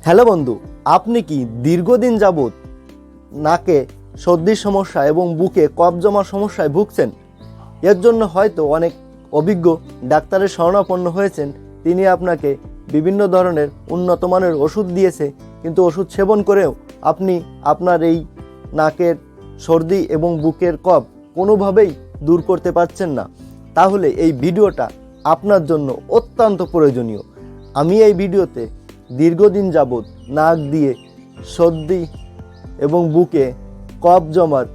Hello বন্ধু, আপনি কি দীর্ঘদিন যাবৎ নাকে সর্দির সমস্যা এবং বুকে কফ জমার সমস্যায় ভুগছেন? এর জন্য হয়তো অনেক অভিজ্ঞ ডাক্তারের শরণাপন্ন হয়েছেন। তিনি আপনাকে বিভিন্ন ধরনের উন্নত মানের ওষুধ দিয়েছে, কিন্তু ওষুধ সেবন করেও আপনি আপনার এই নাকের সর্দি এবং বুকের কফ কোনোভাবেই দূর করতে পারছেন না। তাহলে এই ভিডিওটা আপনার জন্য অত্যন্ত প্রয়োজনীয়। আমি এই ভিডিওতে দীর্ঘদিন যাবৎ নাক দিয়ে সর্দি এবং বুকে কফ জমার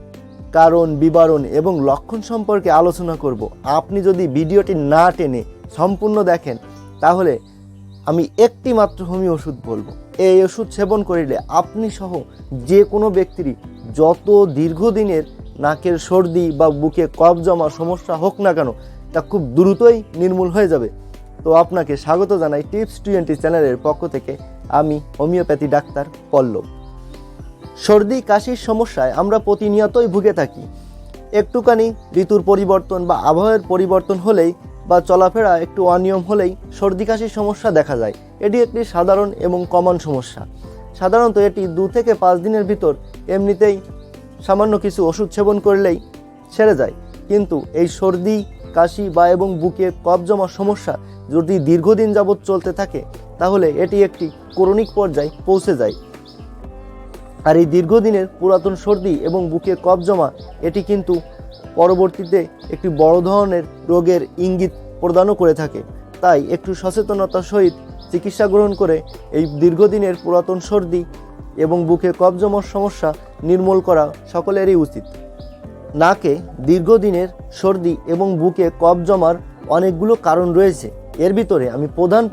কারণ, বিবরণ এবং লক্ষণ সম্পর্কে আলোচনা করব। আপনি যদি ভিডিওটি না টেনে সম্পূর্ণ দেখেন, তাহলে আমি একটি মাত্র হোমিও ওষুধ বলবো। এই ওষুধ সেবন করিলে আপনি সহ যে কোনো ব্যক্তিরই যত দীর্ঘদিনের নাকের সর্দি বা বুকে কফ জমা সমস্যা হোক না কেন, তা খুব দ্রুতই নির্মূল হয়ে যাবে। তো আপনাকে স্বাগত জানাই টিপস 20 চ্যানেলের পক্ষ থেকে। আমি হোমিওপ্যাথি ডাক্তার পল্লব। সর্দি কাশির সমস্যায় আমরা প্রতিনিয়তই ভুগে থাকি। একটুখানি ঋতুর পরিবর্তন বা আবহাওয়ার পরিবর্তন হলেই বা চলাফেরা একটু অনিয়ম হলেই সর্দি কাশির সমস্যা দেখা যায়। এটি একটি সাধারণ এবং কমন সমস্যা। সাধারণত এটি 2 থেকে 5 দিনের ভিতর এমনিতেই সামান্য কিছু ওষুধ সেবন করলেই সেরে যায়। কিন্তু এই সর্দি কাশি বা এবং বুকে কফ জমার সমস্যা যদি দীর্ঘদিন যাবৎ চলতে থাকে, তাহলে এটি একটি ক্রনিক পর্যায়ে পৌঁছে যায়। আর এই দীর্ঘদিনের পুরাতন সর্দি এবং বুকে কফ জমা এটি কিন্তু পরবর্তীতে একটি বড় ধরনের রোগের ইঙ্গিত প্রদানও করে থাকে। তাই একটু সচেতনতার সহিত চিকিৎসা গ্রহণ করে এই দীর্ঘদিনের পুরাতন সর্দি এবং বুকে কফ জমার সমস্যা নির্মূল করা সকলেরই উচিত। নাকে দীর্ঘদিনের সর্দি এবং বুকে কফ জমার অনেকগুলো কারণ রয়েছে। এর ভিতরে আমি প্রধান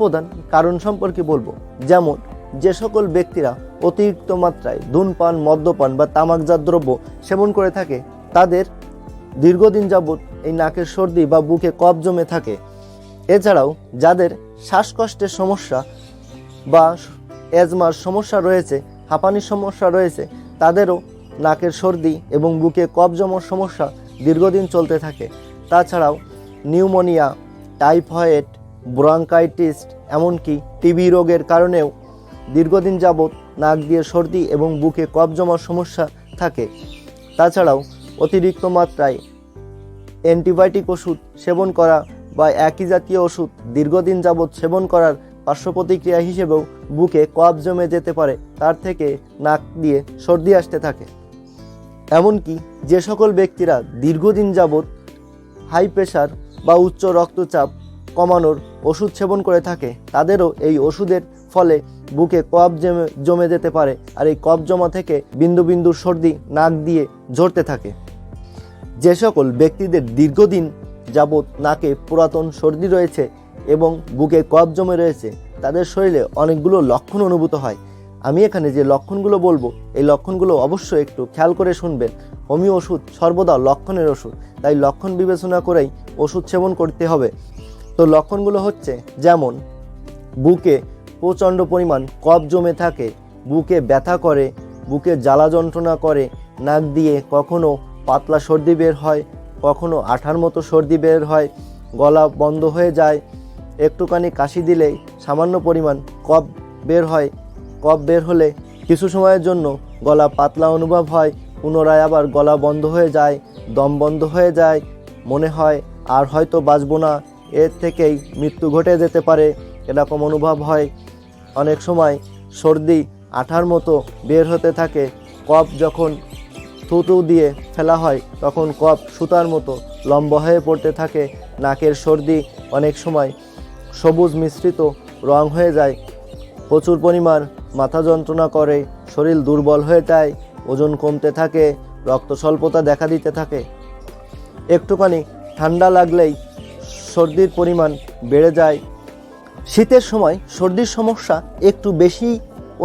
কারণ সম্পর্কে বলবো। যেমন, যে সকল ব্যক্তিরা অতিরিক্ত মাত্রায় ধূমপান, মদ্যপান বা তামাকজাত দ্রব্য সেবন করে থাকে, তাদের দীর্ঘদিন যাবৎ এই নাকের সর্দি বা বুকে কফ জমে থাকে। এছাড়াও যাদের শ্বাসকষ্টের সমস্যা বা অ্যাজমার সমস্যা রয়েছে, হাঁপানির সমস্যা রয়েছে, তাদেরও নাকের সর্দি এবং বুকে কফ জমার সমস্যা দীর্ঘদিন চলতে থাকে। তাছাড়াও নিউমোনিয়া, টাইফয়েড, ব্রঙ্কাইটিস, এমনকি টিবি রোগের কারণেও দীর্ঘদিন যাবৎ নাক দিয়ে সর্দি এবং বুকে কফ জমার সমস্যা থাকে। তাছাড়াও অতিরিক্ত মাত্রায় অ্যান্টিবায়োটিক ওষুধ সেবন করা বা একই জাতীয় ওষুধ দীর্ঘদিন যাবৎ সেবন করার পার্শ্ব প্রতিক্রিয়া হিসেবেও বুকে কফ জমে যেতে পারে। তার থেকে নাক দিয়ে সর্দি আসতে থাকে। এমনকি যে সকল ব্যক্তিরা দীর্ঘদিন যাবৎ হাই প্রেশার বা উচ্চ রক্তচাপ কমানোর ওষুধ সেবন করে থাকে, তাদেরও এই ওষুধের ফলে বুকে কফ জমে যেতে পারে। আর এই কফ জমা থেকে বিন্দু বিন্দু সর্দি নাক দিয়ে ঝরতে থাকে। যে সকল ব্যক্তিদের দীর্ঘদিন যাবৎ নাকে পুরাতন সর্দি রয়েছে এবং বুকে কফ জমে রয়েছে, তাদের শরীরে অনেকগুলো লক্ষণ অনুভূত হয়। আমি এখানে যে লক্ষণগুলো বলবো, এই লক্ষণগুলো অবশ্যই একটু খেয়াল করে শুনবেন। হোমিও ওষুধ সর্বদা লক্ষণের ওষুধ, তাই লক্ষণ বিবেচনা করেই ওষুধ সেবন করতে হবে। তো লক্ষণগুলো হচ্ছে, যেমন বুকে প্রচণ্ড পরিমাণ কফ জমে থাকে, বুকে ব্যথা করে, বুকে জ্বালা যন্ত্রণা করে, নাক দিয়ে কখনো পাতলা সর্দি বের হয়, কখনো আঠার মতো সর্দি বের হয়, গলা বন্ধ হয়ে যায়, একটুখানি কাশি দিলেই সামান্য পরিমাণ কফ বের হয়। কফ বের হলে কিছু সময়ের জন্য গলা পাতলা অনুভব হয়, পুনরায় আবার গলা বন্ধ হয়ে যায়, দম বন্ধ হয়ে যায়, মনে হয় আর হয়তো বাঁচবো না, এর থেকেই মৃত্যু ঘটে যেতে পারে, এরকম অনুভব হয়। অনেক সময় সর্দি আঠার মতো বের হতে থাকে। কফ যখন থুতু দিয়ে ফেলা হয়, তখন কফ সুতার মতো লম্বা হয়ে পড়তে থাকে। নাকের সর্দি অনেক সময় সবুজ মিশ্রিত রং হয়ে যায়। প্রচুর পরিমাণ মাথা যন্ত্রণা করে, শরীর দুর্বল হয়ে যায়, ওজন কমতে থাকে, রক্ত স্বল্পতা দেখা দিতে থাকে। একটুখানি ঠান্ডা লাগলেই সর্দির পরিমাণ বেড়ে যায়। শীতের সময় সর্দির সমস্যা একটু বেশি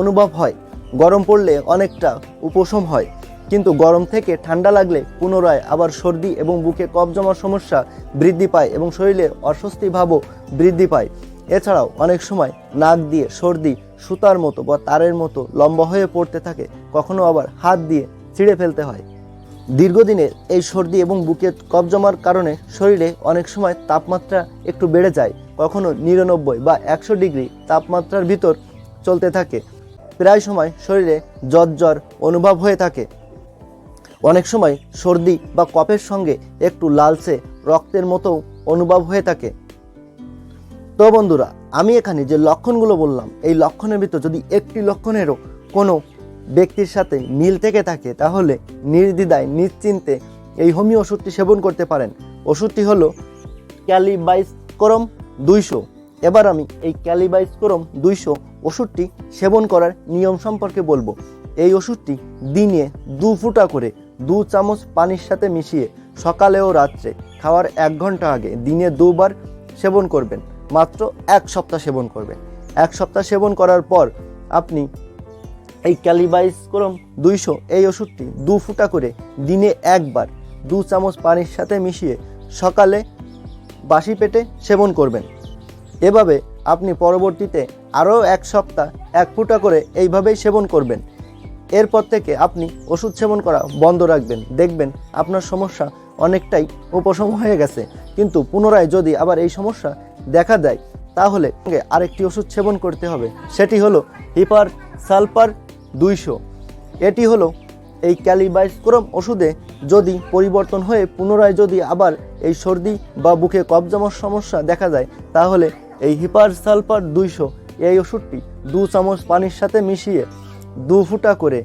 অনুভব হয়। গরম পড়লে অনেকটা উপশম হয়, কিন্তু গরম থেকে ঠান্ডা লাগলে পুনরায় আবার সর্দি এবং বুকে কফ জমার সমস্যা বৃদ্ধি পায় এবং শরীরে অস্বস্তি ভাবও বৃদ্ধি পায়। এছাড়াও অনেক সময় নাক দিয়ে সর্দি সুতার মতো বা তারের মতো লম্বা হয়ে পড়তে থাকে, কখনো আবার হাত দিয়ে ছিঁড়ে ফেলতে হয়। দীর্ঘদিনের এই সর্দি এবং বুকে কফ জমার কারণে শরীরে অনেক সময় তাপমাত্রা একটু বেড়ে যায়, কখনো 99 বা 100 ডিগ্রি তাপমাত্রার ভিতর চলতে থাকে। প্রায় সময় শরীরে জ্বর অনুভব হয়ে থাকে। অনেক সময় সর্দি বা কফের সঙ্গে একটু লালচে রক্তের মতো অনুভব হয়ে থাকে। তো বন্ধুরা, আমি এখানে যে লক্ষণগুলো বললাম, এই লক্ষণের ভিতর যদি একটি লক্ষণেরও কোনো ব্যক্তির সাথে মিল থেকে থাকে তাহলে নির্দ্বিধায় নিশ্চিন্তে এই হোমিও ওষুধটি সেবন করতে পারেন। ওষুধটি হলো ক্যালিবাইস্কোরম 200। এবার আমি এই ক্যালিবাইস্কোরম 200 ওষুধটি সেবন করার নিয়ম সম্পর্কে বলবো। এই ওষুধটি দিনে 2 ফুটা করে 2 চামচ পানির সাথে মিশিয়ে সকালে ও রাত্রে খাওয়ার 1 ঘন্টা আগে দিনে 2 বার সেবন করবেন। মাত্র 1 সপ্তাহ সেবন করবেন। 1 সপ্তাহ সেবন করার পর আপনি এই ক্যালিবাইস্কোরম 200 এই ওষুধটি 2 ফুটা করে দিনে 1 বার 2 চামচ পানির সাথে মিশিয়ে সকালে বাসি পেটে সেবন করবেন। এভাবে আপনি পরবর্তীতে আরও 1 সপ্তাহ 1 ফুটা করে এইভাবেই সেবন করবেন। এরপর থেকে আপনি ওষুধ সেবন করা বন্ধ রাখবেন। দেখবেন আপনার সমস্যা অনেকটাই উপশম হয়ে গেছে। কিন্তু পুনরায় যদি আবার এই সমস্যা দেখা দেয় তাহলে আরেকটি ওষুধ সেবন করতে হবে, সেটি হলো হিপার সালফার 200। এটি হলো এই ক্যালিবাইস্কোরম ওষুধে যদি পরিবর্তন হয়ে পুনরায় যদি আবার এই সর্দি বা বুকে কফ জমার সমস্যা দেখা যায় তাহলে এই হিপার সালফার 200 এই ওষুধটি 2 চামচ পানির সাথে মিশিয়ে 2 ফুটা করে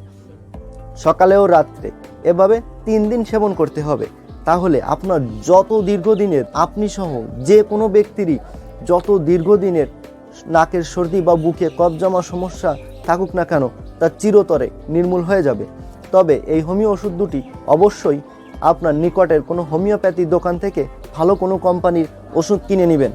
সকালে ও রাত্রে এভাবে 3 দিন সেবন করতে হবে। তাহলে আপনার যত দীর্ঘদিনের, আপনি সহ যে কোনো ব্যক্তিরই যত দীর্ঘদিনের নাকের সর্দি বা বুকে কফ জমার সমস্যা থাকুক না কেন তা চিরতরে নির্মূল হয়ে যাবে। তবে এই হোমিও ওষুধ দুটি অবশ্যই আপনার নিকটের কোনো হোমিওপ্যাথি দোকান থেকে ভালো কোনো কোম্পানির ওষুধ কিনে নেবেন।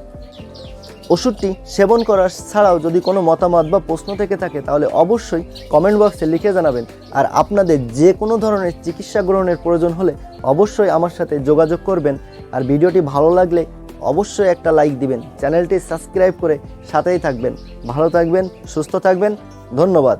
ওষুধটি সেবন করার ছাড়াও যদি কোনো মতামত বা প্রশ্ন থেকে থাকে তাহলে অবশ্যই কমেন্ট বক্সে লিখে জানাবেন। আর আপনাদের যে কোনো ধরনের চিকিৎসা গ্রহণের প্রয়োজন হলে অবশ্যই আমার সাথে যোগাযোগ করবেন। আর ভিডিওটি ভালো লাগলে অবশ্যই একটা লাইক দিবেন, চ্যানেলটি সাবস্ক্রাইব করে সাথেই থাকবেন। ভালো থাকবেন, সুস্থ থাকবেন, ধন্যবাদ।